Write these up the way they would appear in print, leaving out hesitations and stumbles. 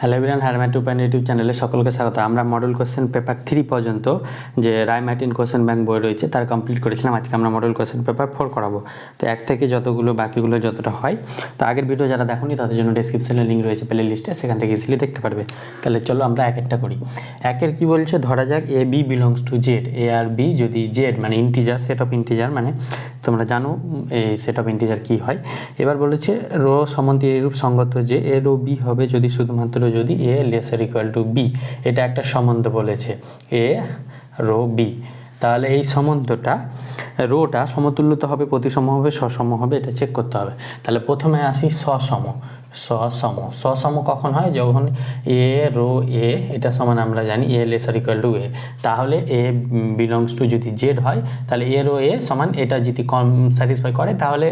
Hello everyone, হ্যারম্যাট উপায়ন YouTube চ্যানেলে সকলকে স্বাগত। আমরা মডেল কোশ্চেন পেপার 3 পর্যন্ত যে রায় মার্টিন কোশ্চেন ব্যাংক বই রয়েছে তার কমপ্লিট করেছিলাম। আজকে আমরা মডেল কোশ্চেন পেপার 4 করাবো। তো এক থেকে যতগুলো বাকিগুলো যতটা হয়, তো আগের ভিডিও যারা দেখোনি তাদের জন্য ডেসক্রিপশনে লিঙ্ক রয়েছে প্লে লিস্টে, সেখান থেকে ইজিলি দেখতে পারবে। তাহলে চলো আমরা এক একটা করি। একের কি বলছে, ধরা যাক A B belongs to Z. A আর বি যদি জেড মানে ইন্টিজার, সেট অফ ইন্টিজার, মানে তোমরা জানো এই সেট অফ ইন্টিজার কী হয়। এবার বলেছে রো সমান্তর এরূপ সঙ্গত যে এ রো বি হবে যদি শুধুমাত্র যদি A lesser equal to B. এটা একটা সম্বন্ধ বলেছে, এ রো বি। তাহলে এই সম্বন্ধটা রোটা সমতুল্যতা হবে, প্রতিসম হবে, সসম হবে, এটা চেক করতে হবে। তাহলে প্রথমে আসি সসম। সসম কখন হয়? যখন এ রো এ এটা সমান আমরা জানি এ লেসার ইকুয়াল টু এ। তাহলে এ বিলংস টু যদি জেড হয় তাহলে এ রো এ সমান এটা যদি কম স্যাটিসফাই করে তাহলে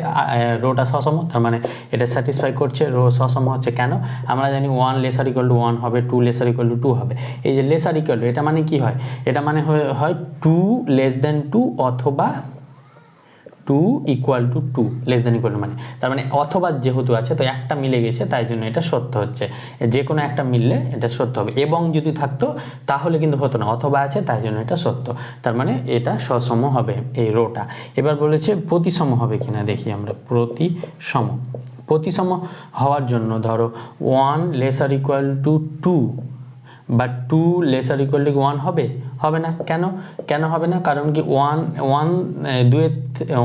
রোটা সসম, তার মানে এটা স্যাটিসফাই করছে, রো সসম হচ্ছে। কেন? আমরা জানি 1 লেসার ইকুয়াল টু 1 হবে, 2 লেসার ইকুয়াল টু 2 হবে। এই যে লেসার ইকুয়াল টু, এটা মানে কি হয়? এটা মানে হয় 2 লেস দেন 2 অথবা 2 equal to 2 less than equal to, মানে তার মানে অথবা যেহেতু আছে তো একটা মিলে গেছে তাই জন্য এটা সত্য হচ্ছে। যে কোনো একটা মিললে এটা সত্য হবে। এবং যদি থাকতো তাহলে কিন্তু হতো না, অথবা আছে তাই জন্য এটা সত্য। তার মানে এটা সসম হবে এই রোটা। এবার বলেছে প্রতিসম হবে কিনা দেখি আমরা। প্রতিসম হওয়ার জন্য ধরো 1 লেসার ইকুয়াল টু 2 বা 2 লেসার ইকুয়াল টু 1 হবে না। কেন হবে না? কারণ কি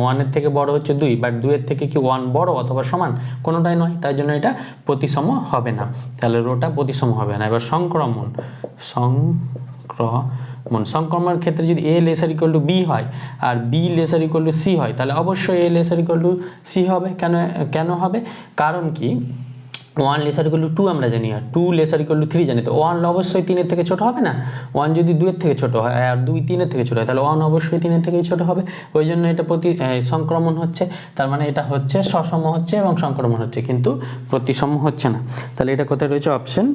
1 থেকে বড় হচ্ছে 2, বাট 2 এর থেকে কি 1 বড় অথবা সমান? কোনোটাই নয়, তাই জন্য এটা প্রতিসম হবে না। তাহলে রোটা প্রতিসম হবে না। এবার সংক্রমণের ক্ষেত্রে যদি A lesser equal to B হয় আর B lesser equal to C হয় তাহলে অবশ্যই A lesser equal to C হবে। কেন হবে? কারণ কি 1 লেসার ইকুয়াল টু 2 আমরা জানি, আর 2 লেসার ইকুয়াল টু 3 জানি। তো 1 অবশ্যই 3 এর থেকে ছোট হবে না। 1 যদি 2 এর থেকে ছোট হয় আর 2 3 এর থেকে ছোট হয় তাহলে 1 অবশ্যই 3 এর থেকেই ছোট হবে। ওই জন্য এটা সংক্রমণ হচ্ছে। তার মানে এটা হচ্ছে সসম হচ্ছে এবং সংক্রমণ হচ্ছে, কিন্তু প্রতিসম হচ্ছে না। তাহলে এটা কোথায় রয়েছে? অপশন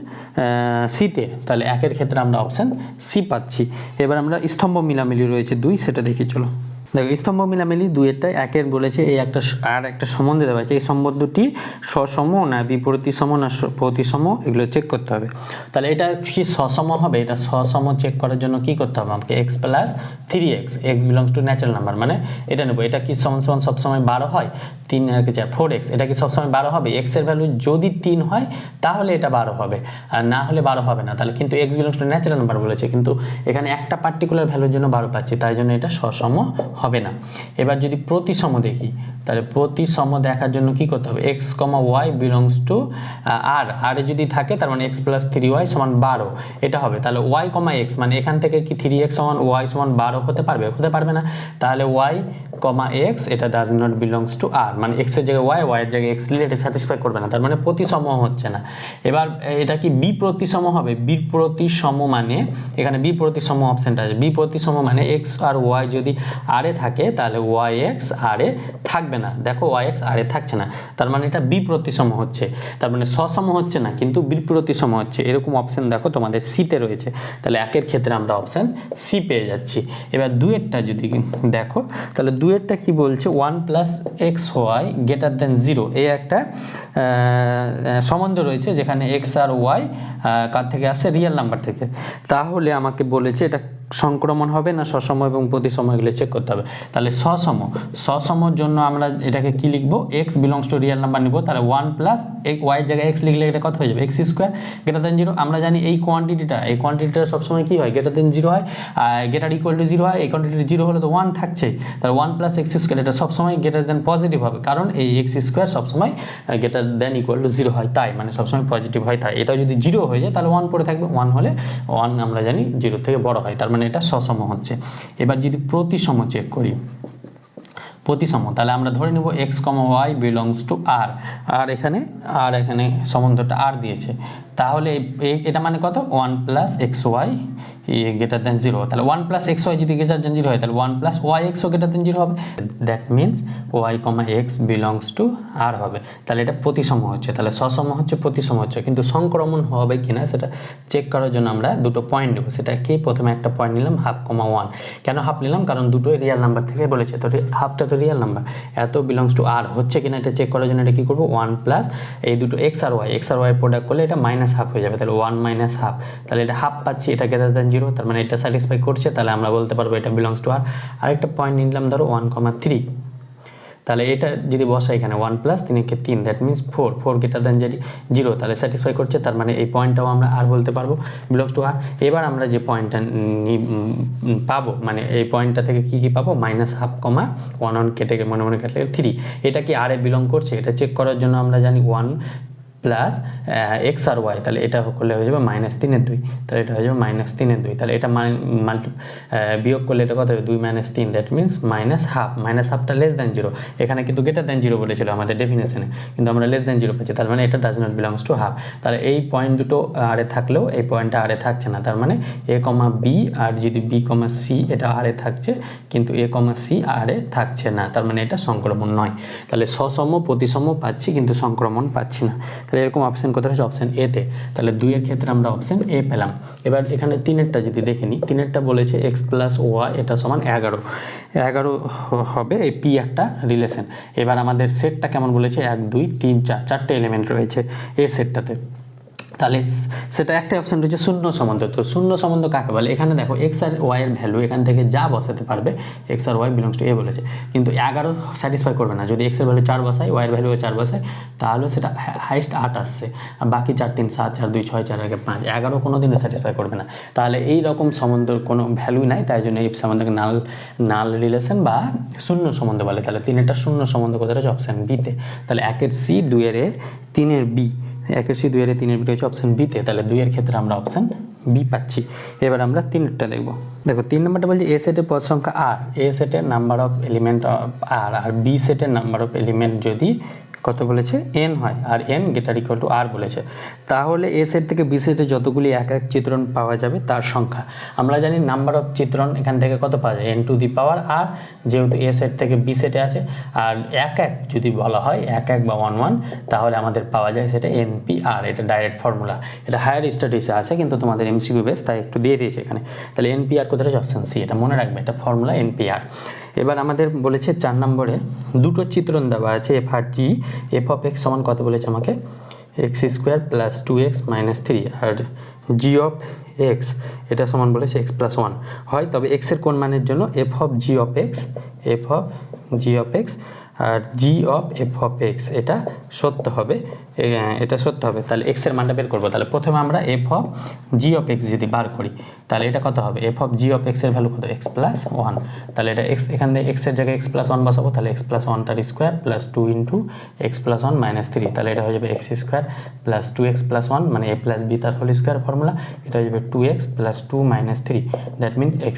সিতে। তাহলে একের ক্ষেত্রে আমরা অপশন সি পাচ্ছি। এবার আমরা স্তম্ভ মিলামিলি রয়েছে 2, সেটা দেখি চলো। দেখো স্তম্ভ মিলামিলি 2-এরটা একের বলেছে এই একটা সম্বন্ধ দেওয়া আছে, এই সম্বন্ধটি সসম না বিপরীতসম না প্রতিসম, এগুলো চেক করতে হবে। তাহলে এটা কি সসম হবে? এটা সসম চেক করার জন্য কি করতে হবে আমাকে? x plus 3x, x belongs to natural number, মানে এটা নেবো। এটা কি সমান সবসময় 12 হয়? 3 আর কি 4x, এটা কি সবসময় 12 হবে? x এর ভ্যালু যদি 3 হয় তাহলে এটা 12 হবে, আর না হলে 12 হবে না। তাহলে কিন্তু x belongs to natural number বলেছে, কিন্তু এখানে একটা পার্টিকুলার ভ্যালুর জন্য 12 পাচ্ছি, তাই জন্য এটা সসম হবে না। এবার যদি প্রতিসম দেখি, তাহলে প্রতিসম দেখার জন্য কি করতে হবে? x, y বিলংস টু আর এ যদি থাকে তার মানে x প্লাস 3y সমান 12, এটা হবে। তাহলে y, x মানে এখান থেকে কি 3x সমান y সমান 12 হতে পারবে না। তাহলে y, x এটা does not belongs to r, মানে x এর জায়গায় y এর জায়গায় x নিলে এটা স্যাটিসফাই করবে না, তার মানে প্রতিসম হচ্ছে না। এবার এটা কি বিপ্রতিসম হবে? বিপ্রতিসম মানে এখানে বিপ্রতিসম অপশনটা আছে। বিপ্রতিসম মানে x আর y যদি r এ থাকে তাহলে yx r এ থাকবে না। দেখো yx r এ থাকছে না, তার মানে এটা বিপ্রতিসম হচ্ছে। তার মানে সসম হচ্ছে না কিন্তু বিপ্রতিসম হচ্ছে। এরকম অপশন দেখো তোমাদের সিতে রয়েছে। তাহলে একের ক্ষেত্রে আমরা অপশন সি পেয়ে যাচ্ছি। এবার 2-এরটা যদি দেখো তাহলে 2-এরটা কি বলছে? 1 plus x y greater than 0, এই একটা সম্বন্ধ রয়েছে যেখানে এক্স আর ওয়াই কার থেকে আসছে? রিয়েল নাম্বার থেকে। তাহলে আমাকে বলেছে এটা সংক্রমণ হবে না সসম এবং প্রতিসম, এগুলো চেক করতে হবে। তাহলে সসমর জন্য আমরা এটাকে কি লিখবো? x belongs to real number নিব। তাহলে 1 প্লাস y জায়গায় x লিখলে এটা কত হয়ে যাবে? x square greater than 0। আমরা জানি এই কোয়ান্টিটিটা সবসময় কি হয়? গ্রেটার দেন 0 হয়, গ্রেটার ইকুয়াল টু 0 হয়। এই কোয়ান্টিটি 0 হলে তো 1 থাকছে, তাহলে 1 প্লাস x স্কোয়ার এটা সবসময় গ্রেটার দেন পজিটিভ হবে, কারণ এই x স্কোয়ার সবসময় গ্রেটার দেন ইকুয়াল টু 0 হয়, তাই মানে সবসময় পজিটিভ হয়। তাই এটা যদি 0 হয়ে যায় তাহলে 1 পড়ে থাকবে। 1 হলে 1 আমরা জানি 0 থেকে বড় হয়, তার মানে এটা সসম হচ্ছে। এবার যদি প্রতিসম চেক করি, তাহলে আমরা ধরে নেব x, y belongs to r, আর এখানে সম্বন্ধটা r দিয়েছে। তাহলে এটা মানে কত? 1 plus x y greater than 0। তাহলে 1 প্লাস এক্স ওয়াই যদি গ্রেটার দেন 0 হয় তাহলে 1 প্লাস ওয়াই এক্সও গ্রেটার দেন 0 হবে। That means y, x belongs to R হবে। তাহলে এটা প্রতিসম হচ্ছে। তাহলে সসম হচ্ছে, প্রতিসম হচ্ছে, কিন্তু সংক্রমণ হবে কিনা সেটা চেক করার জন্য আমরা দুটো পয়েন্ট নেব। সেটা কি? প্রথমে একটা পয়েন্ট নিলাম 1/2, 1। কেন হাফ নিলাম? কারণ দুটোই রিয়েল নাম্বার থেকে বলেছে, তো হাফটা তো রিয়েল নাম্বার। এত বিলংস টু আর হচ্ছে কিনা এটা চেক করার জন্য এটা কি করবো? 1 প্লাস এই দুটো এক্স আর ওয়াই প্রোডাক্ট করলে এটা মাইনাস হাফ হয়ে যাবে, তাহলে 1 মাইনাস হাফ, তাহলে এটা হাফ পাচ্ছি, এটা গ্রেটার দ্যান 0, তার মানে এটা স্যাটিসফাই করছে, তাহলে আমরা বলতে পারবো এটা বিলংস টু আর। আরেকটা পয়েন্ট নিলাম ধরো 1,3, তাহলে এটা যদি বসা এখানে 1 plus 3 K 3, that means 4 greater than 0, তাহলে স্যাটিসফাই করছে, তার মানে এই পয়েন্টটাও আমরা আর বলতে পারবো বিলংস টু আর। এবার আমরা যে পয়েন্টটা পাবো, মানে এই পয়েন্টটা থেকে কি পাবো, মাইনাস হাফ কমা 1 কেটে মনে মনে কাটলে 3, এটা কি আর এ বিলং করছে, এটা চেক করার জন্য আমরা জানি 1 প্লাস এক্স আর ওয়াই, তাহলে এটা করলে হয়ে যাবে -3/2, তাহলে এটা হয়ে যাবে -3/2, তাহলে এটা বিয়োগ করলে এটা কত হবে 2 - 3, দ্যাট মিনস মাইনাস হাফটা লেস দ্যান 0, এখানে কিন্তু গ্রেটার দ্যান 0 বলেছিল আমাদের ডেফিনেশনে, কিন্তু আমরা লেস দ্যান 0 পাচ্ছি, তার মানে এটা does not belongs to half. তাহলে এই পয়েন্ট দুটো আরে থাকলেও এই পয়েন্টটা আরে থাকছে না, তার মানে এ কমা বি, আর যদি বি কমা সি এটা আরে থাকছে, কিন্তু এ কমা সি আরে থাকছে না, তার মানে এটা সংক্রমণ নয়। তাহলে সসম প্রতিসম পাচ্ছি কিন্তু সংক্রমণ পাচ্ছি না, তাহলে এরকম অপশন কোথায় আছে, অপশন এতে। তাহলে 2 এর ক্ষেত্রে আমরা অপশন এ পেলাম। এবার এখানে 3-এরটা যদি দেখে নিই, 3-এরটা বলেছে এক্স প্লাস ওয়াই এটা সমান 11 হবে এই পি একটা রিলেশন। এবার আমাদের সেটটা কেমন বলেছে, 1 2 3 4 চারটে এলিমেন্ট রয়েছে এই সেটটাতে, তাহলে সেটা একটা অপশন রয়েছে শূন্য সম্বন্ধ। তো শূন্য সম্বন্ধ কাকে বলে, এখানে দেখো এক্স আর ওয়াই এর ভ্যালু এখান থেকে যা বসাতে পারবে, এক্স আর ওয়াই বিলংস টু এ বলেছে, কিন্তু 11 স্যাটিসফাই করবে না। যদি এক্সের ভ্যালু 4 বসাই, ওয়াইয়ের ভ্যালু 4 বসাই, তাহলে সেটা হাইস্ট 8 আসছে, আর বাকি 4 3 7 4 2 6 4 5, 11 কোনো দিনও স্যাটিসফাই করবে না। তাহলে এই রকম সম্বন্ধের কোনো ভ্যালু নাই, তাই জন্য এই সম্বন্ধকে নাল রিলেশন বা শূন্য সম্বন্ধ বলে। তাহলে 3-এরটা শূন্য সম্বন্ধ কোথায় রয়েছে, অপশান বিতে। তাহলে 1-এর সি, 2-এর এ, 3-এর বি, 1-এর সি 2-এর এ 3-এর বি রয়েছে অপশান বিতে, তাহলে 2 এর ক্ষেত্রে আমরা অপশান বি পাচ্ছি। এবার আমরা 3-এরটা দেখবো। দেখো 3 নম্বরটা বলছে এ সেটের পদ সংখ্যা আর, এ সেটের নাম্বার অফ এলিমেন্ট আর বি সেটের নাম্বার অফ এলিমেন্ট যদি কত বলেছে n হয়, আর n গ্রেটার ইকুয়াল টু আর বলেছে, তাহলে এ সেট থেকে বি সেটে যতগুলি এক এক চিত্রণ পাওয়া যাবে তার সংখ্যা। আমরা জানি নাম্বার অফ চিত্রণ এখান থেকে কত পাওয়া যায়, n টু দি পাওয়ার আর, যেহেতু এ সেট থেকে বি সেটে আছে, আর এক যদি বলা হয় এক বা 1 1, তাহলে আমাদের পাওয়া যায় সেটা NP/r, এটা ডাইরেক্ট ফর্মুলা, এটা হায়ার স্টাডিজে আছে কিন্তু তোমাদের MCQ বেস, তাই একটু দিয়ে দিয়েছে এখানে। তাহলে NP/r কোথায় রয়েছে, অপশান সি, এটা মনে রাখবে, এটা ফর্মুলা NP/r। এবার আমাদের বলেছে 4 নম্বরে দুটো চিত্রণ দেওয়া আছে এফ আর জি, এফ অফ এক্স সমান কত বলেছে আমাকে, x² + 2x - 3, R g of x এটা সমান বলেছে x + 1 হয়, তবে x এর কোন মানের জন্য, f of g of x আর g of f of x এটা সত্য হবে, এটা সত্য হবে। তাহলে এক্স এর মানটা বের করবো, তাহলে প্রথমে আমরা F of g of x যদি বার করি, তাহলে এটা কত হবে, F of g of x এর ভ্যালু কত, x + 1, তাহলে এটা এক্স, এখান থেকে এক্স এর জায়গায় x + 1 বসাবো, তাহলে x + 1 তার স্কোয়ার প্লাস 2 * x + 1 - 3, তাহলে এটা হয়ে যাবে x² + 2x + 1 মানে a + b তার হোল স্কোয়ার ফর্মুলা, এটা হয়ে যাবে 2x + 2 - 3, that means x²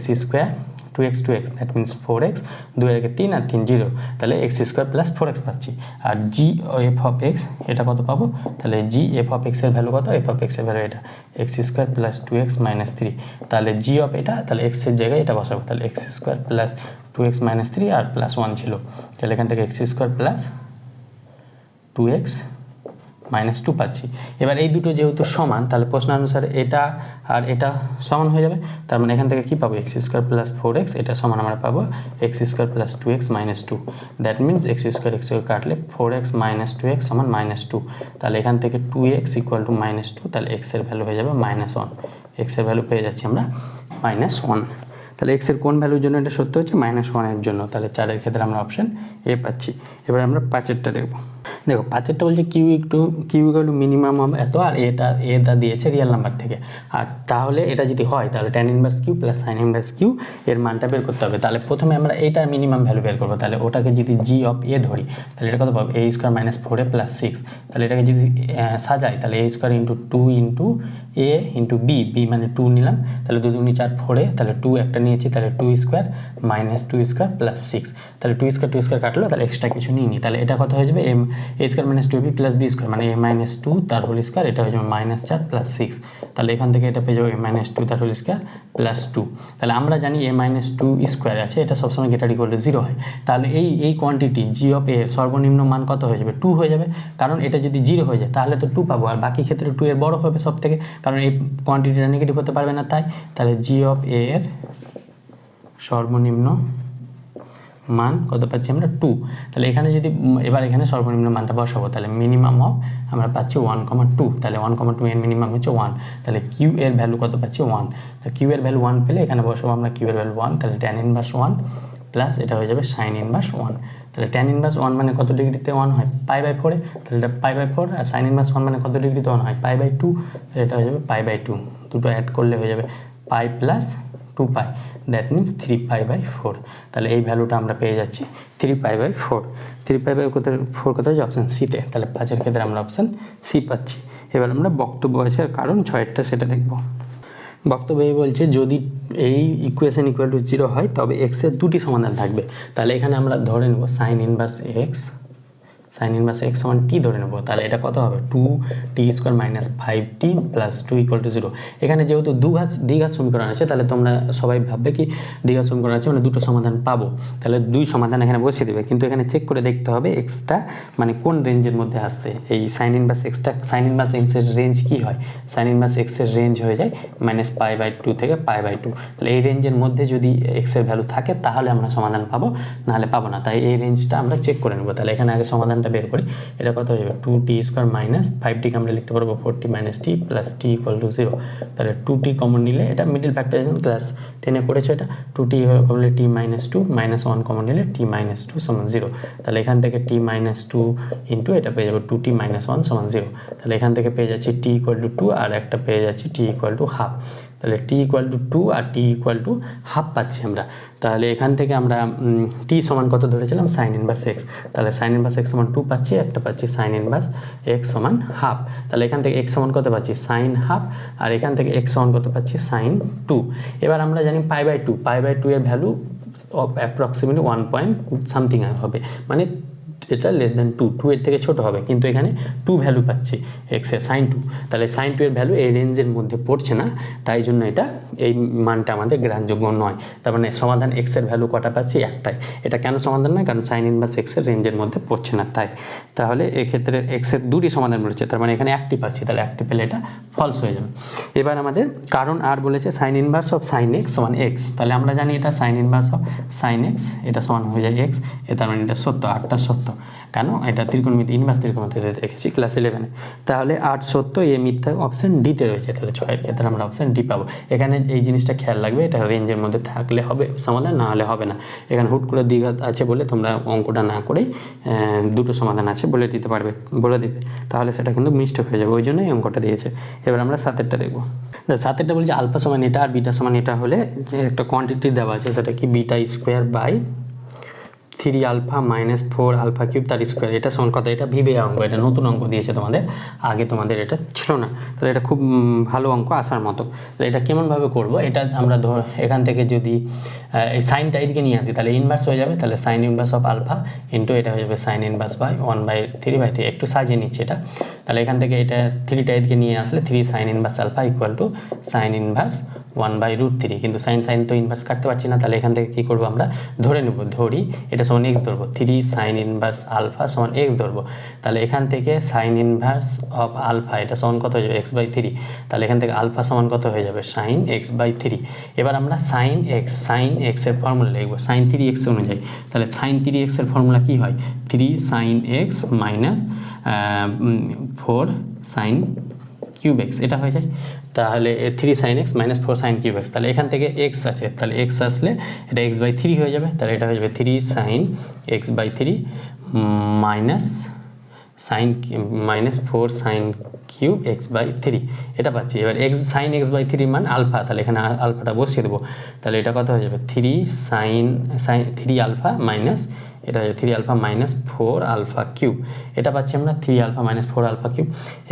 2x that means 4x, 2 এর 3 আর 3 0, তাহলে x² + 4x পাচ্ছি। আর জি এফ অফ এক্স এটা কত পাবো, তাহলে জি এফ অফ এক্স এর ভ্যালু কত, এফ অফ এক্স এর ভ্যালু এটা x² + 2x - 3, তাহলে জি অফ এটা, তাহলে x এর জায়গায় এটা বসাবো, তাহলে x² + 2x - 3 আর +1 ছিল, তাহলে এখান থেকে x² + 2x - 2 পাচ্ছি। এবার এই দুটো যেহেতু সমান, তাহলে প্রশ্নানুসারে এটা আর এটা সমান হয়ে যাবে, তার মানে এখান থেকে কি পাবো, x² + 4x এটা সমান আমরা পাবো x² + 2x - 2, that means x² কাটলে 4x - 2x সমান -2, তাহলে এখান থেকে 2x = -2, তাহলে x এর ভ্যালু হয়ে যাবে -1, x এর ভ্যালু পেয়ে যাচ্ছি আমরা -1, তাহলে x এর কোন ভ্যালুর জন্য এটা সত্য হচ্ছে, -1 এর জন্য, তাহলে 4-এর ক্ষেত্রে আমরা অপশন এ পাচ্ছি। এবার আমরা 5-এরটা দেখবো। দেখো 5-এরটা বলছে q equal to minimum of এত, আর এটা দিয়েছে রিয়েল নাম্বার থেকে, আর তাহলে এটা যদি হয় তাহলে tan inverse q plus sin inverse q এর মানটা বের করতে হবে। তাহলে প্রথমে আমরা এটার মিনিমাম ভ্যালু বের করবো, তাহলে ওটাকে যদি জি অফ এ ধরি, তাহলে এটা কত পাবো, a² - 4a + 6, তাহলে এটাকে যদি সাজাই, তাহলে a² × 2 × a × b মানে 2 নিলাম, তাহলে 2 2 4 4a, তাহলে 2 একটা নিয়েছি, তাহলে 2² - 2² + 6, তাহলে 2² কাটলো, তাহলে এক্সট্রা কিছু নিইনি, তাহলে এটা কত হয়ে যাবে, a² - 2b + b² মানে a - 2 তার হোল স্কোয়ার, এটা হয়ে যাবে -4 + 6, তাহলে এখান থেকে এটা পেয়ে যাবে a - 2 তার হোল স্কোয়ার + 2, তাহলে আমরা জানি a - 2 স্কোয়ার আছে, এটা সবসময় গ্রেটার ইকুয়াল টু 0 হয়, তাহলে এই কোয়ান্টিটি জি অফ এর সর্বনিম্ন মান কত হয়ে যাবে, 2 হয়ে যাবে, কারণ এটা যদি 0 হয়ে যায় তাহলে তো 2 পাবো, আর বাকি ক্ষেত্রে 2 এর বড় হবে সব থেকে, কারণ এই কোয়ান্টিটিটা নেগেটিভ হতে পারবে না, তাই তাহলে জি অফ এ এর সর্বনিম্ন মান কত পাচ্ছি আমরা 2। তাহলে এখানে যদি এবার এখানে সর্বনিম্ন মানটা বসাবো, তাহলে মিনিমাম অফ আমরা পাচ্ছি 1,2, তাহলে 1,2 এর মিনিমাম হচ্ছে 1, তাহলে কিউ এর ভ্যালু কত পাচ্ছি 1। তো কিউ এর ভ্যালু 1 পেলে এখানে বসাবো আমরা কিউ এর ভ্যালু 1, তাহলে tan ইনভার্স 1 প্লাস এটা হয়ে যাবে sin ইনভার্স 1। তাহলে tan ইনভার্স 1 মানে কত ডিগ্রিতে 1 হয়, π/4, তাহলে এটা π/4, আর sin ইনভার্স 1 মানে কত ডিগ্রিতে 1 হয়, π/2, তাহলে এটা হয়ে যাবে π/2, দুটো অ্যাড করলে হয়ে যাবে π প্লাস 2π, দ্যাট মিনস 3π/4। তাহলে এই ভ্যালুটা আমরা পেয়ে যাচ্ছি 3π/4। 3π/4 কোথায় আছে, অপশান সিতে, তাহলে 5-এর ক্ষেত্রে আমরা অপশান সি পাচ্ছি। এবার আমরা বক্তব্য আছে কারণ 6-এরটা সেটা দেখব। বক্তব্য এই বলছে যদি এই ইকুয়েশন ইকুয়াল টু 0 হয় তবে এক্সের দুটি সমাধান থাকবে। তাহলে এখানে আমরা ধরে নেব সাইন ইনভার্স এক্স সমান টি ধরে নেব, তাহলে এটা কত হবে 2t² - 5t + 2 = 0। এখানে যেহেতু দ্বিঘাত সমীকরণ আছে, তাহলে তোমরা সবাই ভাববে কি দ্বিঘাত সমীকরণ আছে মানে দুটো সমাধান পাবো, তাহলে দুই সমাধান এখানে বসিয়ে দেবে। কিন্তু এখানে চেক করে দেখতে হবে এক্সটা মানে কোন রেঞ্জের মধ্যে আসছে। এই সাইন ইনভার্স এক্সের রেঞ্জ কি হয়, সাইন ইনভার্স এক্সের রেঞ্জ হয়ে যায় -π/2 থেকে π/2। তাহলে এই রেঞ্জের মধ্যে যদি এক্সের ভ্যালু থাকে তাহলে আমরা সমাধান পাবো, নাহলে পাবো না। তাই এই রেঞ্জটা আমরা চেক করে নেব। তাহলে এখানে আগে সমাধান বের করি, এটা কত হয়ে যাবে 2t² - 5t কে আমরা লিখতে পারবো 4t - t + t = 0। তাহলে 2t কমন নিলে এটা মিডল ফ্যাক্টরাইজেশন ক্লাস 10-এ করেছে, এটা 2t কমন নিলে t - 2 - 1 কমন নিলে t - 2 = 0। তাহলে এখান থেকে t - 2 ইন্টু এটা পেয়ে যাবো 2t - 1 = 0। তাহলে এখান থেকে পেয়ে যাচ্ছি t = 2 আর একটা পেয়ে যাচ্ছি t = হাফ। তাহলে t = 2 আর t = হাফ পাচ্ছি আমরা। তাহলে এখান থেকে আমরা t সমান কত ধরেছিলাম, সাইন ইনভার্স এক্স। তাহলে সাইন ইনভার্স এক্স সমান 2 পাচ্ছি, একটা পাচ্ছি সাইন ইনভার্স এক্স সমান হাফ। তাহলে এখান থেকে এক্স সমান কত পাচ্ছি সাইন হাফ, আর এখান থেকে এক্স সমান কত পাচ্ছি সাইন 2। এবার আমরা জানি π/2 এর ভ্যালু অ্যাপ্রক্সিমেটলি 1 পয়েন্ট সামথিং হবে, মানে এটা <2 এর থেকে ছোট হবে, কিন্তু এখানে 2 ভ্যালু পাচ্ছি এক্সের সাইন 2। তাহলে সাইন 2 এর ভ্যালু এই রেঞ্জের মধ্যে পড়ছে না, তাই জন্য এটা এই মানটা আমাদের গ্রহণযোগ্য নয়। তার মানে সমাধান এক্সের ভ্যালু কটা পাচ্ছি, একটাই। এটা কেন সমাধান নয়, কারণ সাইন ইনভার্স এক্সের রেঞ্জের মধ্যে পড়ছে না তাই। তাহলে এক্ষেত্রে এক্সের দুটি সমাধান রয়েছে, তার মানে এখানে একটি পাচ্ছি, তাহলে একটি পেলে এটা ফলস হয়ে যাবে। এবার আমাদের কারণ আর বলেছে sign inverse of sine x সমান এক্স। তাহলে আমরা জানি এটা sign inverse of sine x, এটা সমান হয়ে যায় এক্স, তার মানে এটা সত্য, আটটা সত্য। কেন, এটা ত্রিকোণমিতি ইনভার্স ত্রিকোণমিতিতে দেখেছি ক্লাস 11-এ। তাহলে 8 সত্য, এ মিথ্যা, অপশান ডিতে রয়েছে। তাহলে 6-এর ক্ষেত্রে আমরা অপশান ডি পাবো। এখানে এই জিনিসটা খেয়াল রাখবে, এটা রেঞ্জের মধ্যে থাকলে হবে সমাধান, না হলে হবে না। এখানে হুট করে দ্বিঘাত আছে বলে তোমরা অঙ্কটা না করেই দুটো সমাধান আছে বলে দিবে, তাহলে সেটা কিন্তু মিস্টেক হয়ে যাবে, ওই জন্যই অঙ্কটা দিয়েছে। এবার আমরা 7-এরটা দেখবো। 7-এরটা বলছে আলফা সমান এটা আর বিটা সমান এটা হলে যে একটা কোয়ান্টিটি দেওয়া আছে, সেটা কি β² / 3α - 4α³ তার স্কোয়ার। এটা সমান কত, এটা ভিভে অঙ্ক, এটা নতুন অঙ্ক দিয়েছে তোমাদের, আগে তোমাদের এটা ছিল না। তাহলে এটা খুব ভালো অঙ্ক আসার মতো। তাহলে এটা কেমনভাবে করব, এটা আমরা এখান থেকে যদি এই সাইনটা এদিকে নিয়ে আসি তাহলে ইনভার্স হয়ে যাবে। তাহলে sine inverse of alpha into এটা হয়ে যাবে সাইন ইনভার্স বাই 1/3/3। একটু সাজিয়ে নিচ্ছি এটা। তাহলে এখান থেকে এটা 3টা এদিকে নিয়ে আসলে 3 sine inverse alpha = sine inverse 1/√3। কিন্তু সাইন তো ইনভার্স কাটতে পারছি না, তাহলে এখান থেকে কী করবো আমরা ধরে নেব, ধরি এটা সমান এক্স ধরবো, 3 সাইন ইনভার্স আলফা সমান এক্স ধরবো। তাহলে এখান থেকে সাইন ইনভার্স অফ আলফা এটা সমান কত হয়ে যাবে x/3। তাহলে এখান থেকে আলফা সমান কত হয়ে যাবে সাইন x/3। এবার আমরা সাইন এক্স এর ফর্মুলা লিখবো সাইন 3x অনুযায়ী। তাহলে সাইন 3x এর ফর্মুলা কি হয়, 3 sine x minus 4 sine cube x, এটা হয়ে যায়। তাহলে 3 sin x - 4 sin cube x. তাহলে এখান থেকে x আছে, তাহলে x আসলে এটা x/3 হয়ে যাবে। তাহলে এটা হয়ে যাবে 3 sin x/3 minus -4 sin cube x/3, এটা পাচ্ছি। এবার sin x/3 মান আলফা, তাহলে এখানে আলফাটা বসিয়ে দেবো। তাহলে এটা কত হয়ে যাবে 3 sin 3α মাইনাস এটা হচ্ছে 3α - 4α³, এটা পাচ্ছি আমরা 3α - 4α³।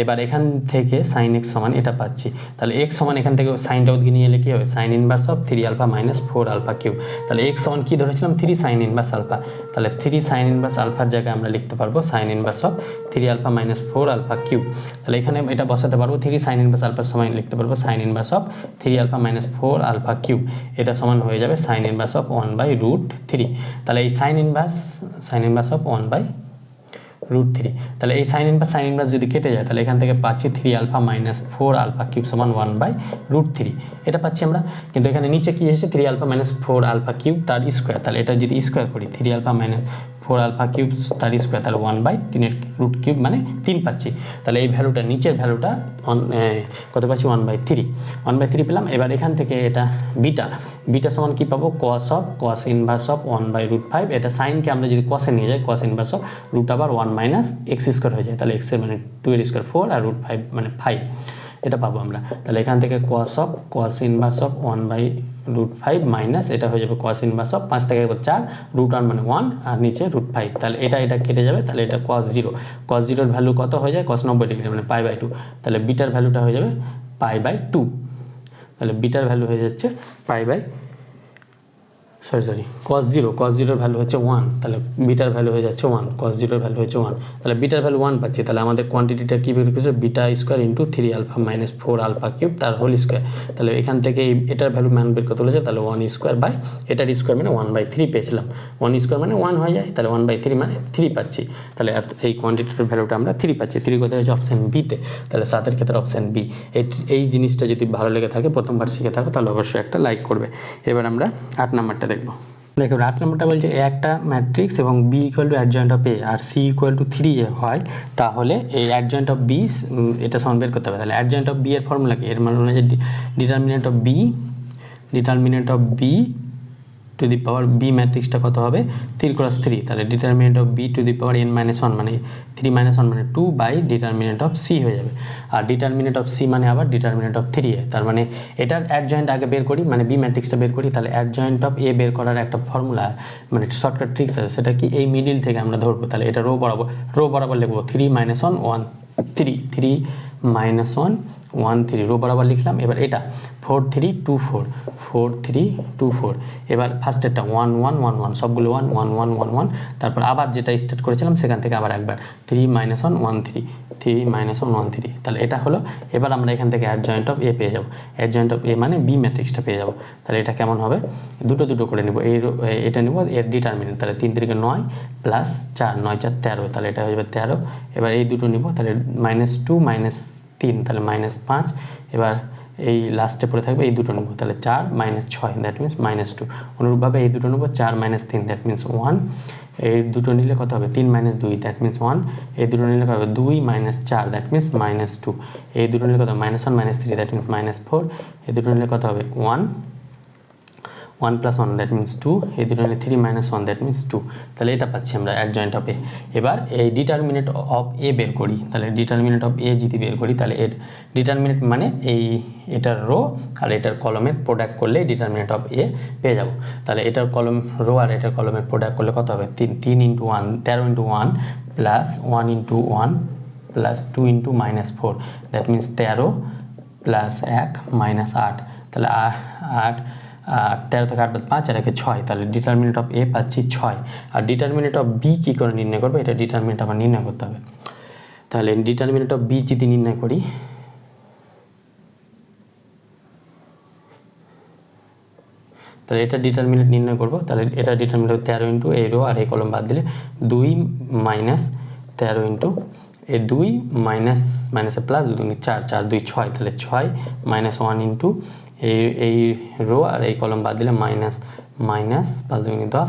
এবার এখান থেকে sin x সমান এটা পাচ্ছি। তাহলে x সমান এখান থেকে সাইনটা ওদিকে নিয়ে এলে কী হবে, সাইন ইনভার্স অফ 3α - 4α³। তাহলে x সমান কী ধরেছিলাম 3 সাইন ইনভার্স আলফা। তাহলে 3 সাইন ইনভার্স আলফার জায়গায় আমরা লিখতে পারবো সাইন ইনভার্স অফ 3α - 4α³। তাহলে এখানে এটা বসাতে পারবো 3 সাইন ইনভার্স আলফার সমান লিখতে পারবো সাইন ইনভার্স অফ 3α - 4α³। এটা সমান হয়ে যাবে সাইন ইনভার্স অফ 1/√3। তাহলে এই সাইন ইনভার্স অফ 1/√3 √3। তাহলে এই সাইন ইনভার্স যদি কেটে যায় তাহলে এখান থেকে পাচ্ছি 3α - 4α কিউব সমান 1/√3 এটা পাচ্ছি আমরা। কিন্তু এখানে নিচে কি এসেছে 3α - 4α কিউব তার স্কোয়ার, তাহলে এটা যদি স্কোয়ার করি 3α - 4α কিউব তার স্কোয়ার তাহলে 1/3 রুট কিউব মানে 3 পাচ্ছি। তাহলে এই ভ্যালুটা নিচের ভ্যালুটা কত পাচ্ছি 1/3 পেলাম। এবার এখান থেকে এটা বিটা সমান কি পাবো cos ইনভার্স অফ 1/√5। এটা সাইনকে আমরা যদি কসে নিয়ে যাই cos ইনভার্স অফ রুট আবার 1 - x² হয়ে যায়, তাহলে x এর মানে 2 এর স্কোয়ার 4 আর √5 মানে 5 এটা পাবো আমরা। তাহলে এখান থেকে cos ইনভার্স অফ 1/√5 মাইনাস এটা হয়ে যাবে cos ইনভার্স অফ 5 থেকে 4 √1 মানে 1 আর নিচে √5, তাহলে এটা কেটে যাবে, তাহলে এটা cos 0 এর ভ্যালু কত হয়ে যায় cos 90 ডিগ্রি মানে π/2, তাহলে বিটার ভ্যালুটা হয়ে যাবে π/2। তাহলে বিটার ভ্যালু হয়ে যাচ্ছে cos 0 এর ভ্যালু হচ্ছে 1, তাহলে বিটার ভ্যালু হয়ে যাচ্ছে 1, cos 0 এর ভ্যালু হচ্ছে 1, তাহলে বিটার ভ্যালু 1 পাচ্ছি। তাহলে আমাদের কোয়ান্টিটিটা কী বের করেছে বিটা স্কোয়ার ইন্টু 3α - 4α কিউব তার হোল স্কোয়ার। তাহলে এখান থেকে এটার ভ্যালু মান বের করতে বলেছে, তাহলে 1 স্কোয়ার বাই এটার স্কোয়ার মানে 1/3 পেয়েছিলাম। 1 স্কোয়ার মানে 1 হয়ে যায়, তাহলে 1/3 মানে 3 পাচ্ছি। তাহলে এই কোয়ান্টিটির ভ্যালুটা আমরা 3 পাচ্ছি। 3 কোথায় হচ্ছে অপশান বিতে, তাহলে 7 ক্ষেত্রে অপশান বি। এই জিনিসটা যদি ভালো লেগে থাকে প্রথমবার শিখে থাকো তাহলে অবশ্যই একটা লাইক করবে। এবার আমরা 8 নাম্বারটা দেখব। দেখো 8 নম্বরটা বলছে একটা ম্যাট্রিক্স এবং B equal to adjoint of A আর সি ইকুয়াল টু 3 হয়, তাহলে এই অ্যাডজয়েন্ট অফ বি এটা সমান বের করতে হবে। তাহলে অ্যাডজয়েন্ট অফ বি এর ফর্মুলা কি, এর মানে হচ্ছে determinant of B to the power B ম্যাট্রিক্সটা কত হবে 3 × 3, তাহলে determinant of B to the power n - 1 মানে 3 - 1 মানে 2 বাই ডিটারমিনেন্ট অফ সি হয়ে যাবে। আর ডিটারমিনেন্ট অফ সি মানে আবার ডিটারমিনেন্ট অফ 3 তার মানে এটার অ্যাডজয়েন্ট আগে বের করি, মানে বি ম্যাট্রিক্সটা বের করি। তাহলে অ্যাডজয়েন্ট অফ এ বের করার একটা ফর্মুলা মানে শর্টকাট ট্রিক্স আছে, সেটা কি এই মিডিল থেকে আমরা ধরবো। তাহলে এটা রো বরাবর লিখবো 3 - 1 1 3 3 - 1 1 3 রো বরাবর লিখলাম। এবার এটা 4 3 2 4 4 3 2 4, এবার ফার্স্টেরটা 1 1 1 1 সবগুলো 1 1 1 1 1, তারপর আবার যেটা স্টার্ট করেছিলাম সেখান থেকে আবার একবার 3 - 1 1 3 3 - 1 1 3, তাহলে এটা হলো। এবার আমরা এখান থেকে অ্যাডজয়েন্ট অফ এ পেয়ে যাবো, অ্যাডজয়েন্ট অফ এ মানে বি ম্যাট্রিক্সটা পেয়ে যাবো। তাহলে এটা কেমন হবে দুটো করে নেব, এটা নেব এর ডিটারমিনেন্ট, তাহলে 3 3 9 প্লাস 4 9 4 13, তাহলে এটা হয়ে যাবে 13। এবার এই দুটো নিব, তাহলে -2 - 3 তাহলে -5, এবার এই লাস্টে পড়ে থাকবে এই দুটো নেব, তাহলে 4 - 6 দ্যাট মিনস -2। অনুরূপভাবে এই দুটো নেব 4 - 3 দ্যাট মিনস 1, এই দুটো নিলে কত হবে 3 - 2 দ্যাট মিনস 1, এই দুটো নিলে কত হবে 2 - 4 দ্যাট মিনস -2, এই দুটো নিলে কত হবে -1 - 3 দ্যাট মিনস -4, এই দুটো নিলে কত হবে 1 + 1 দ্যাট মিনস 2, এই দুটো নিলে 3 - 1 দ্যাট মিনস 2, তাহলে এটা পাচ্ছি আমরা অ্যাডজয়েন্ট অফ এ। এবার এই ডিটারমিনেন্ট অফ এ বের করি, তাহলে ডিটারমিনেন্ট অফ এ যদি বের করি তাহলে এর ডিটারমিনেন্ট মানে এটার রো আর এটার কলমের প্রোডাক্ট করলে ডিটারমিনেন্ট অফ এ পেয়ে যাব। তাহলে এটার কলম রো আর এটার কলমের প্রোডাক্ট করলে কত হবে 3 × 1 13 × 1 plus 1 × 1 plus 2 × -4 that means 13 plus 1 -8, তাহলে 8 13 থেকে 8 বাদ 5 আর 1 6, তাহলে ডিটারমিনেন্ট অফ এ পাচ্ছি 6। আর ডিটারমিনেন্ট অফ বি কী করে নির্ণয় করবো, এটা ডিটারমিনেন্ট আবার নির্ণয় করতে হবে। তাহলে ডিটারমিনেন্ট অফ বি যদি নির্ণয় করি, তাহলে এটা ডিটারমিনেন্ট নির্ণয় করবো, তাহলে এটা ডিটারমিনেন্ট 13 × এই রো আর এই কলম বাদ দিলে 2 - 13 × এই 2 মাইনাসে প্লাস 2 × 4 4 2 6, তাহলে 6 - 1 এই রো আর এই কলম বাদ দিলে মাইনাস 5 2 × 10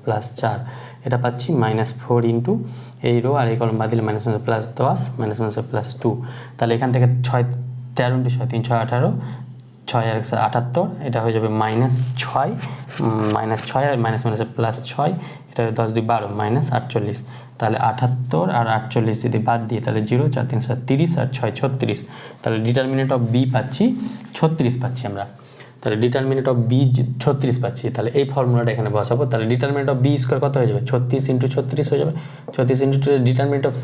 প্লাস 4, এটা পাচ্ছি -4 × এই রো আর এই কলম বাদ দিলে প্লাস 10 প্লাস 2, তাহলে এখান থেকে 6 13 × 6 3 6 18 6 আর 78, এটা হয়ে যাবে -6 আর প্লাস 6, এটা 10 2 12 -48, তাহলে 78 আর 48 যদি বাদ দিয়ে তাহলে 0 4 3 7 30 আর 6 36, তাহলে ডিটারমিনেন্ট অফ বি পাচ্ছি 36 পাচ্ছি আমরা। তাহলে ডিটারমিনেন্ট অফ বি 36 পাচ্ছি, তাহলে এই ফর্মুলাটা এখানে বসাবো। তাহলে ডিটারমিনেন্ট অফ বি স্কোয়ার কত হয়ে যাবে 36 × 36 হয়ে যাবে, 36 × ডিটারমিনেন্ট অফ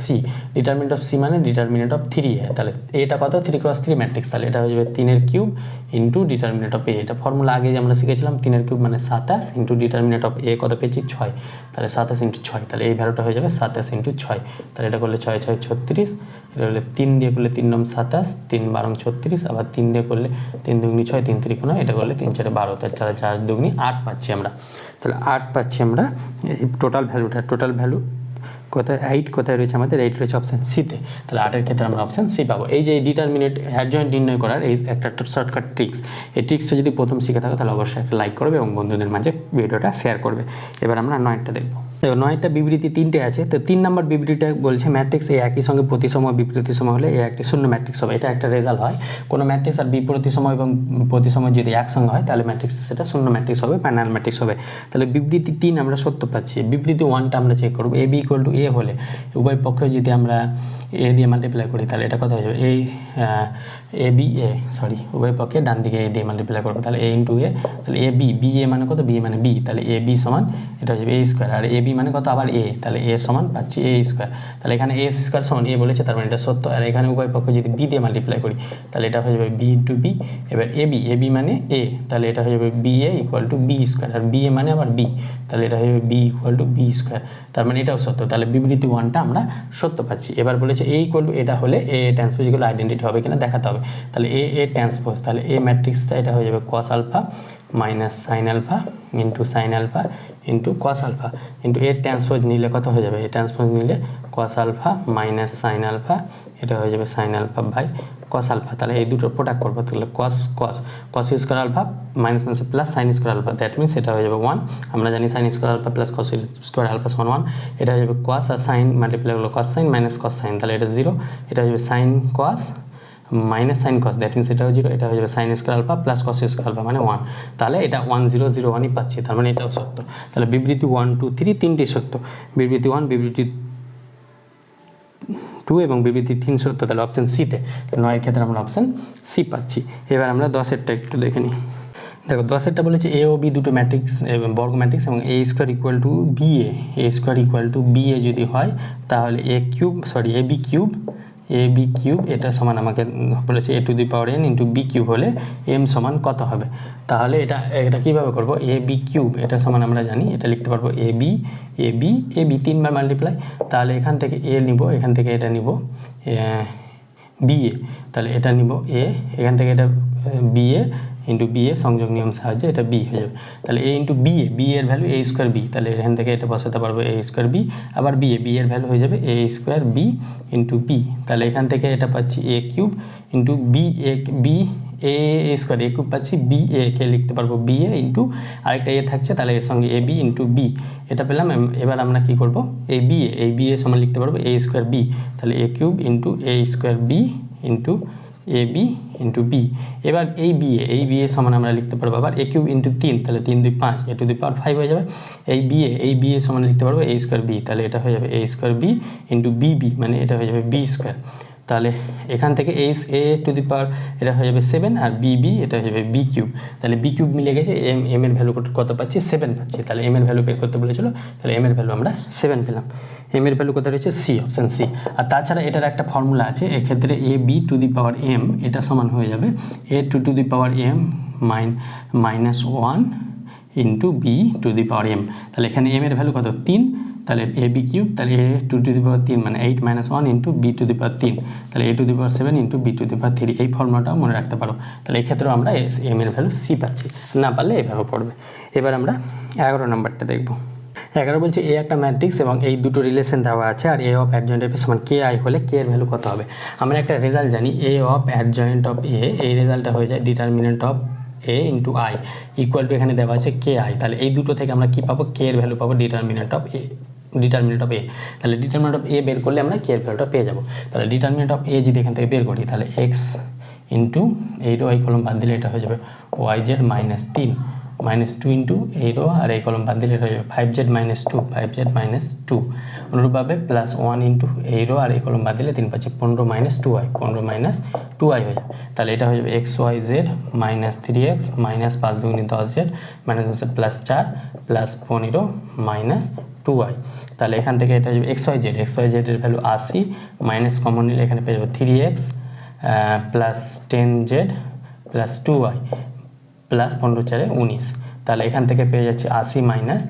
সি মানে ডিটারমিনেন্ট অফ 3 তাহলে এটা কত 3 × 3 ম্যাট্রিক্স, তাহলে এটা হয়ে যাবে 3 × 3 ইন্টু ডিটারমিনেন্ট অফ এ। এটা ফর্মুলা আগে যে আমরা শিখেছিলাম 3 × 3 মানে 27 ইন্টু ডিটারমিনেন্ট অফ এ কত পেয়েছি 6, তাহলে 27 × 6, তাহলে এই ভ্যালুটা হয়ে যাবে 27 × 6, তাহলে এটা করলে 6 6 36, এটা হলে 3 দিয়ে করলে 3 9 27 3 12 36, আবার 3 দিয়ে করলে 3 2 6 3 3 9, এটা করলে 3 4 12, তাহলে 4 2 8 পাচ্ছি আমরা। তাহলে 8 পাচ্ছি আমরা টোটাল ভ্যালুটা, টোটাল ভ্যালু কোথায় 8 কোথায় রয়েছে আমাদের 8 রয়েছে অপশান সিতে। তাহলে 8-এর ক্ষেত্রে আমরা অপশান সি পাবো। এই যে ডিটারমিনেট অ্যাডজয়েন্ট নির্ণয় করার এই একটা শর্টকাট ট্রিক্স, এই ট্রিক্সটা যদি প্রথম শিখে থাকো তাহলে অবশ্যই একটা লাইক করবে এবং বন্ধুদের মাঝে ভিডিওটা শেয়ার করবে। এবার আমরা 9টা দেখবো। দেখো 9টা বিবৃতি 3টে আছে। তো 3 নম্বর বিবৃতিটা বলছে ম্যাট্রিক্স এ একই সঙ্গে প্রতিসম বিপরীতসম হলে এ একটি শূন্য ম্যাট্রিক্স হবে। এটা একটা রেজাল্ট হয়, কোনো ম্যাট্রিক্স আর বিপরীতসম এবং প্রতিসম যদি একসঙ্গে হয় তাহলে ম্যাট্রিক্স সেটা শূন্য ম্যাট্রিক্স হবে, প্যানাল ম্যাট্রিক্স হবে। তাহলে বিবৃতি 3 আমরা সত্য পাচ্ছি। বিবৃতি 1টা আমরা চেক করবো। এ বি ইকুয়াল টু এ হলে উভয় পক্ষে যদি আমরা এ দিয়ে মাল্টিপ্লাই করি তাহলে এটা কত হয়ে যাবে, এ বি এ সরি উভয় পক্ষে ডান দিকে এ দিয়ে মাল্টিপ্লাই করবো তাহলে এ ইন্টু এ, তাহলে এ বি, বি এ মানে কত, বি মানে বি, তাহলে এ বি সমান এটা হয়ে যাবে a square, R A B মানে কত আবার এ, তাহলে এ সমান পাচ্ছি এ স্কোয়ার। তাহলে এখানে এ স্কোয়ার সমান এ বলেছে, তার মানে এটা সত্য। আর এখানে উভয় পক্ষে যদি বি দিয়ে মাল্টিপ্লাই করি তাহলে এটা হয়ে যাবে বি ইন্টু বি। এবার এ বি মানে এ, তাহলে এটা হয়ে যাবে B A equal to B square, আর বি এ মানে আবার বি, তাহলে এটা হয়ে যাবে B equal to B square, তার মানে এটাও সত্য। তাহলে বিবৃতি 1টা আমরা সত্য পাচ্ছি। এবার বলেছে এ ইকুয়াল টু এটা হলে এ ট্রান্সপোজ ইকুয়াল আইডেন্টিটি হবে কিনা দেখাতে হবে। তাহলে এ ট্রান্সপোজ, তাহলে এ ম্যাট্রিক্সটা এটা হয়ে যাবে cos alpha minus sine alpha into sine alpha into cos alpha into A transpose নিলে কত হয়ে যাবে, এ ট্রান্সপোজ নিলে cos alpha minus sine alpha, এটা হয়ে যাবে sine alpha by cos alpha. তাহলে এই দুটো প্রোডাক্ট করবো, তাহলে cos square alpha minus minus plus sine square alpha, that means এটা হয়ে যাবে 1। আমরা জানি sine square alpha plus cos square alpha সমান 1। এটা হয়ে যাবে কস আর সাইন মাল্টিপ্লাই হলো cos sine minus cos sine, তাহলে এটা 0। এটা হয়ে যাবে sine cos minus sine cos, that means এটাও 0। এটা হয়ে যাবে sine square alpha plus cos square alpha মানে 1। তাহলে এটা 1 0 0 1ই পাচ্ছি, তার মানে এটাও সত্য। তাহলে বিবৃতি 1 2 3 তিনটেই সত্য। বিবৃতি 1, বিবৃতি 2 এবং বিবৃতি 3 সত্য। তাহলে অপশান সিতে, 9-এর ক্ষেত্রে আমরা অপশান সি পাচ্ছি। এবার আমরা 10-এরটা একটু দেখে নিই। দেখো 10-এরটা বলেছে এ ও বি দুটো ম্যাট্রিক্স বর্গ ম্যাট্রিক্স এবং A square equal to B A square equal to B A যদি হয় তাহলে এ বি কিউব এটা সমান আমাকে বলেছে A to the power n into B cube হলে এম সমান কত হবে। তাহলে এটা কীভাবে করবো, এ বি কিউব এটা সমান আমরা জানি, এটা লিখতে পারবো এ বি 3বার মাল্টিপ্লাই, তাহলে এখান থেকে এ নিব, এখান থেকে এটা নিব বি এ, তাহলে এটা নিব এ, এখান থেকে এটা B A into B A সংযোগ নিয়ম সাহায্যে এটা বি হয়ে যাবে। তাহলে এ ইন্টু বি এর ভ্যালু এ স্কোয়ার বি, তাহলে এখান থেকে এটা বসাতে পারবো এ স্কোয়ার বি, আবার বি এর ভ্যালু হয়ে যাবে a square B into B, তাহলে এখান থেকে এটা পাচ্ছি এ কিউব ইন্টু বি স্কোয়ার এ কিউব পাচ্ছি, বি এ কে লিখতে পারবো বি এ ইন্টু আরেকটা এ থাকছে, তাহলে এর সঙ্গে এ বি ইন্টু বি এটা পেলাম। এবার আমরা কি করব, এই বি এ সমান লিখতে পারবো এ স্কোয়ার বি, তাহলে এ cube into A square B into A B into B. এবার এই বি এ সমান আমরা লিখতে পারবো আবার এ কিউব ইন্টু 3, তাহলে 3 2 5 এ টু দি পাওয়ার 5 হয়ে যাবে। এই বি এ সমান লিখতে পারবো এ স্কোয়ার বি, তাহলে এটা হয়ে যাবে a square B into B মানে এটা হয়ে যাবে বি স্কোয়ার। তাহলে এখান থেকে এ টু দি পাওয়ার এটা হয়ে যাবে 7 আর বি এটা হয়ে যাবে বি কিউব, তাহলে বি কিউব মিলে গেছে, এম এর ভ্যালু কত পাচ্ছি 7 পাচ্ছি। তাহলে এম এর ভ্যালু বের করতে বলেছিল, তাহলে এম এর ভ্যালু আমরা 7 পেলাম। এম এর ভ্যালু কোথায় রয়েছে, সি, অপশান সি। আর তাছাড়া এটার একটা ফর্মুলা আছে, এক্ষেত্রে A B to the power M এটা সমান হয়ে যাবে A to the power M minus 1 into B to the power M. তাহলে এখানে এম এর ভ্যালু কত 3, তাহলে এ বি কিউব, তাহলে এ টু দি পাওয়ার 3 মানে 8 - 1 into B to the power 3, তাহলে A to the power 7 into B to the power 3। এই ফর্মুলাটাও মনে রাখতে পারো। তাহলে এই ক্ষেত্রেও আমরা এম এর ভ্যালু সি পাচ্ছি, না পারলে এইভাবে পড়বে। এবার আমরা 11 নম্বরটা দেখব। 11 বলছে এ একটা ম্যাট্রিক্স এবং এই দুটো রিলেশন দেওয়া আছে, আর এ অফ অ্যাডজয়েন্ট অফ এ সমান কে আই হলে কে এর ভ্যালু কত হবে। আমরা একটা রেজাল্ট জানি, এ অফ অ্যাডজয়েন্ট অফ এ, এই রেজাল্টটা হয়ে যায় determinant of A into I equal to এখানে দেওয়া আছে কে আই। তাহলে এই দুটো থেকে আমরা কি পাবো, কে এর ভ্যালু পাবো ডিটারমিনেন্ট অফ এ। তাহলে ডিটারমিনেন্ট অফ এ বের করলে আমরা কে এর ভ্যালুটা পেয়ে যাবো। তাহলে ডিটারমিনেন্ট অফ এ যদি এখান থেকে বের করি তাহলে এক্স ইন্টু এই রো এই কলম বাদ দিলে এটা হয়ে যাবে ওয়াই জেড -3 -2 ইন্টু এই রো আর এই কলম বাদ দিলে এটা হয়ে যাবে 5z - 2 অনুরূপভাবে +1 ইন্টু এই রো আর এই কলম বাদ দিলে 3 পাচ্ছি 15 - 2i 15 - 2i হয়ে যাবে। তাহলে এটা হয়ে যাবে xyz -3x -5 × 10z -4 +15 - 2i। তাহলে এখান থেকে এটা হয়ে যাবে xyz এর ভ্যালু 80 মাইনাস কমন নিলে এখানে পেয়ে যাবে 3x +10z +2i +15 × 4 = 19। তাহলে এখান থেকে পেয়ে যাচ্ছে 80 মাইনাস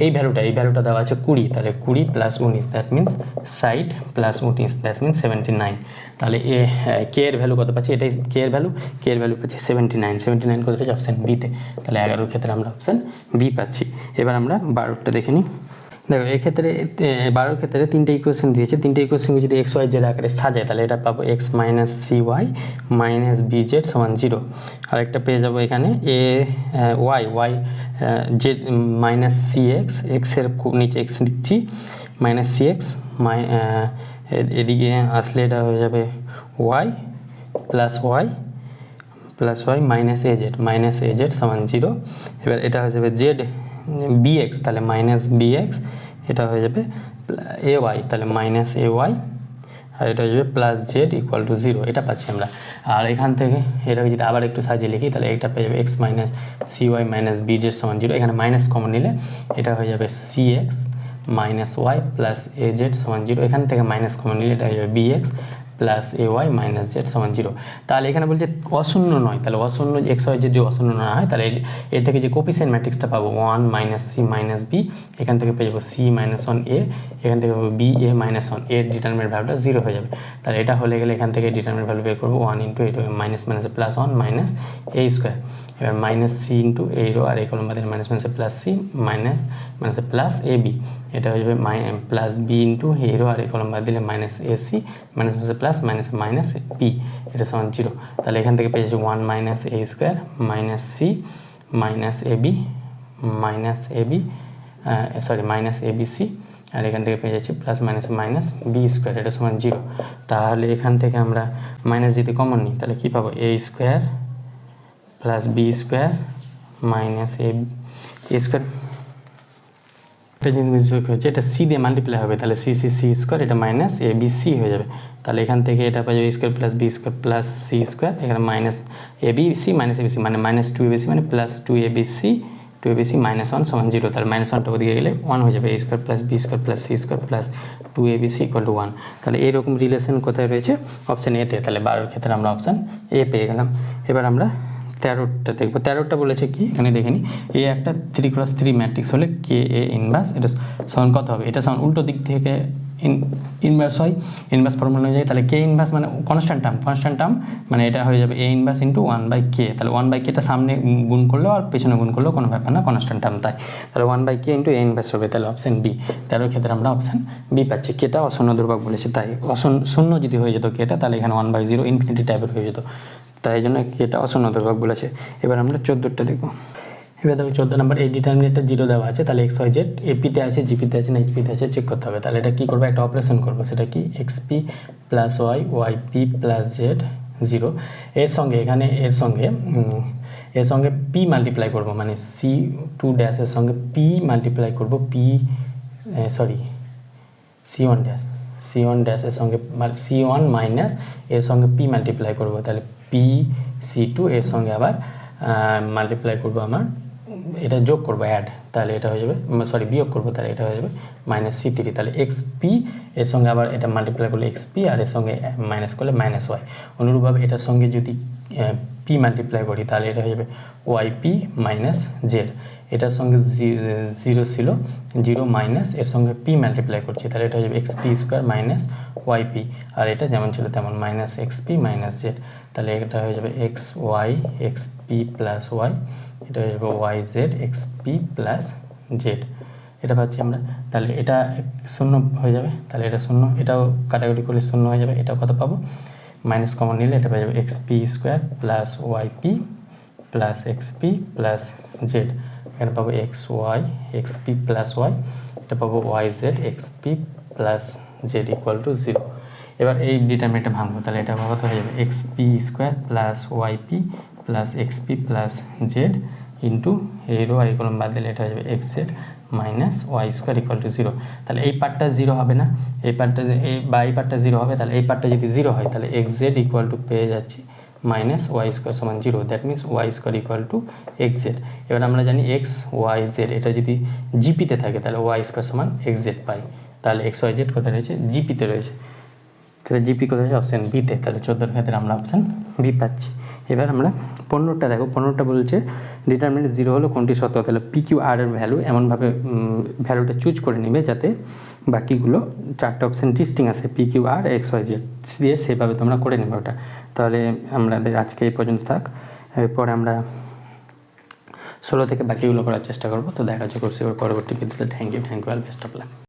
এই ভ্যালুটা দেওয়া আছে 20, তাহলে 20 + 19 দ্যাট মিনস 60 + 19 দ্যাট মিনস 79। তাহলে কে এর ভ্যালু কত পাচ্ছি, এটাই কে এর ভ্যালু পাচ্ছি 79 কত হচ্ছে অপশান বিতে। তাহলে 11 ক্ষেত্রে আমরা অপশান বি পাচ্ছি। এবার আমরা 12টা দেখে নিই। দেখো এক্ষেত্রে 12 ক্ষেত্রে তিনটে ইকুয়েশন দিয়েছে, তিনটে ইকুয়েশনকে যদি এক্স ওয়াই জেড আকারে সাজায় তাহলে এটা পাবো x minus C Y minus B Z সমান 0। আরেকটা পেয়ে যাবো এখানে a y z minus c x, এক্সের নিচে এক্স লিখছি, মাইনাস সি এক্স এদিকে আসলে এটা হয়ে যাবে y plus y minus A Z সমান 0। এবার এটা হয়ে যাবে জেড বি এক্স, তাহলে মাইনাস বি এক্স, এটা হয়ে যাবে এ ওয়াই, তাহলে মাইনাস এ ওয়াই, আর এটা হয়ে যাবে প্লাস জেড ইকুয়াল টু 0। এটা পাচ্ছি আমরা। আর এখান থেকে এটাকে যদি আবার একটু সাজিয়ে লিখি তাহলে এটা পেয়ে যাবে x minus C Y minus B Z সমান 0। এখানে মাইনাস কমন নিলে এটা হয়ে যাবে C X minus Y plus A Z সমান 0। এখান থেকে মাইনাস কমন নিলে এটা হয়ে যাবে B x plus A Y minus Z সমান 0। তাহলে এখানে বলছে অশূন্য নয়, তাহলে অশূন্য এক্স ওয়াই জেড যদি অশূন্য না হয় তাহলে এর থেকে যে কোপিসেন্ট ম্যাট্রিক্সটা পাবো 1 মাইনাস সি মাইনাস বি, এখান থেকে পেয়ে যাবো সি মাইনাস 1 এ, এখান থেকে পাবো বি এ মাইনাস 1, এর ডিটারমিনেন্ট ভ্যালুটা 0 হয়ে যাবে। তাহলে এটা হলে গেলে এখান থেকে ডিটারমিনেন্ট ভ্যালু বের করবো 1 ইন্টু এটা minus minus plus 1 minus a square, এবার মাইনাস সি ইন্টু এই রো আর এই কলম বাদে minus minus plus c minus minus plus a b, এটা হয়ে যাবে প্লাস বি ইন্টু এই রো আর এই কলম বাদ দিলে minus a c minus minus plus minus minus p, এটা সমান 0। তাহলে এখান থেকে পেয়ে যাচ্ছে 1 minus a square minus c minus A b minus A B C, আর এখান থেকে পেয়ে যাচ্ছি plus minus minus B square, এটা সমান 0। তাহলে এখান থেকে আমরা মাইনাস যদি কমন নিই তাহলে কী পাবো a square plus B square minus a square, একটা জিনিস বুঝতে হচ্ছে এটা সি দিয়ে মাল্টিপ্লাই হবে, তাহলে সি স্কোয়ার, এটা মাইনাস এ বি সি হয়ে যাবে। তাহলে এখান থেকে এটা পাওয়া যাবে square plus B square plus C square, এখানে minus A B C minus A B C মানে মাইনাস 2 এ বি সি মানে plus 2 A B C minus 1 সমান 0। তাহলে মাইনাস 1টা ওদিকে গেলে 1 হয়ে যাবে, a square plus B square plus C square plus 2 A B c equal to 1। তাহলে এইরকম রিলেশন কোথায় রয়েছে? অপশান এতে। তাহলে 12 ক্ষেত্রে আমরা অপশান এ পেয়ে গেলাম। এবার আমরা 13টা দেখবো। 13টা বলেছে কি এখানে দেখে নিই, এ একটা 3x3 ম্যাট্রিক্স হলে কে এ ইনভার্স, এটা সমান কত হবে? এটা সমান উল্টো দিক থেকে ইনভার্স হয়, ইনভার্স ফর্মুলা অনুযায়ী। তাহলে কে ইনভার্স মানে কনস্ট্যান্ট টার্ম মানে এটা হয়ে যাবে এ ইনভার্স ইন্টু 1/k। তাহলে 1/kটা সামনে গুণ করলেও আর পেছনে গুণ করলেও কোনো ব্যাপার না, কনস্ট্যান্ট টার্ম তাই। তাহলে 1/k ইন্টু এ ইনভার্স হবে, তাহলে অপশান বি। 13 ক্ষেত্রে আমরা অপশান বি পাচ্ছি। কেটা অশূন্য ধ্রুবক বলেছে তাই, শূন্য যদি হয়ে যেত কেটা তাহলে এখানে 1/0 ইনফিনিটি টাইপের হয়ে যেত, তাই জন্য এটা অশূন্য ধ্রুবক বলেছে। এবার আমরা 14টা দেখব। এবার দেখো 14 নম্বর, এই ডিটারমিনেন্টটা 0 দেওয়া আছে, তাহলে এক্স ওয়াই জেড এপিতে আছে, জিপিতে আছে না এইচপিতে আছে চেক করতে হবে। তাহলে এটা কী করবো? একটা অপারেশন করবো, সেটা কি x p plus y y p plus z 0, এর সঙ্গে এখানে এর সঙ্গে পি মাল্টিপ্লাই করবো, মানে C2 ড্যাশের সঙ্গে পি মাল্টিপ্লাই করবো, C1 ড্যাশের সঙ্গে C1 মাইনাস এর সঙ্গে পি মাল্টিপ্লাই করবো, তাহলে পি C2 এর সঙ্গে আবার মাল্টিপ্লাই করবো আমার, এটা যোগ করবো অ্যাড, তাহলে এটা হয়ে যাবে বিয়োগ করবো, তাহলে এটা হয়ে যাবে মাইনাস C3। তাহলে এক্সপি এর সঙ্গে আবার এটা মাল্টিপ্লাই করলে এক্সপি আর এর সঙ্গে মাইনাস করলে মাইনাস ওয়াই। অনুরূপভাবে এটার সঙ্গে যদি পি মাল্টিপ্লাই করি তাহলে এটা হয়ে যাবে ওয়াইপি মাইনাস জেড। এটার সঙ্গে 0 ছিল, 0 মাইনাস এর সঙ্গে পি মাল্টিপ্লাই করছি, তাহলে এটা হয়ে যাবে এক্সপি স্কোয়ার মাইনাস ওয়াইপি, আর এটা যেমন ছিল তেমন মাইনাস এক্সপি মাইনাস জেড। তাহলে এটা হয়ে যাবে x y x p plus y, এটা হয়ে যাবে y z x p plus z, এটা পাচ্ছি আমরা। তাহলে এটা 0 হয়ে যাবে, তাহলে এটা 0, এটাও কাটাকুটি করলে 0 হয়ে যাবে। এটা কত পাবো? মাইনাস কমন নিলে এটা পেয়ে যাবে x p square plus y p plus x p plus z, এখানে পাবো x y x p plus y, এটা পাবো y z x p plus z equal to 0। এবার এই ডিটারমিনেন্টটা ভাঙবো, তাহলে এটা কত হয়ে যাবে? X p square plus y p plus x p plus z into এই রো আর এই কলম বাদ দিলে এটা হয়ে যাবে x z minus y square equal to 0। তাহলে এই পার্টটা 0 হবে না, এই পার্টটা এই পার্টটা 0 হবে, তাহলে এই পার্টটা যদি 0 হয় তাহলে এক্স জেড ইকুয়াল টু পেয়ে যাচ্ছি মাইনাস ওয়াই স্কোয়ার সমান 0, that means y square equal to x z. এবার আমরা জানি এক্স ওয়াই জেড এটা যদি জিপিতে থাকে তাহলে ওয়াই স্কোয়ার সমান এক্স জেড পাই। তাহলে এক্স ওয়াই জেড কোথায় রয়েছে? জিপিতে রয়েছে, তাহলে জিপি কোথায় আছে? অপশান বিতে। তাহলে 14 ক্ষেত্রে আমরা অপশান বি পাচ্ছি। এবার আমরা 15টা দেখো। 15টা বলছে ডিটারমিনেন্ট 0 হলো কোনটি সত্য, তাহলে পি কিউ আর এর ভ্যালু এমনভাবে ভ্যালুটা চুজ করে নেবে যাতে বাকিগুলো 4টা অপশান ডিস্টিং আছে, P Q R x Y Z দিয়ে সেভাবে তোমরা করে নেবে ওটা। তাহলে আমাদের আজকে এই পর্যন্ত থাক, এরপরে আমরা 16 থেকে বাকিগুলো করার চেষ্টা করবো। তো দেখা হচ্ছে পরবর্তী ভিডিওতে। Thank you all, best of lakh.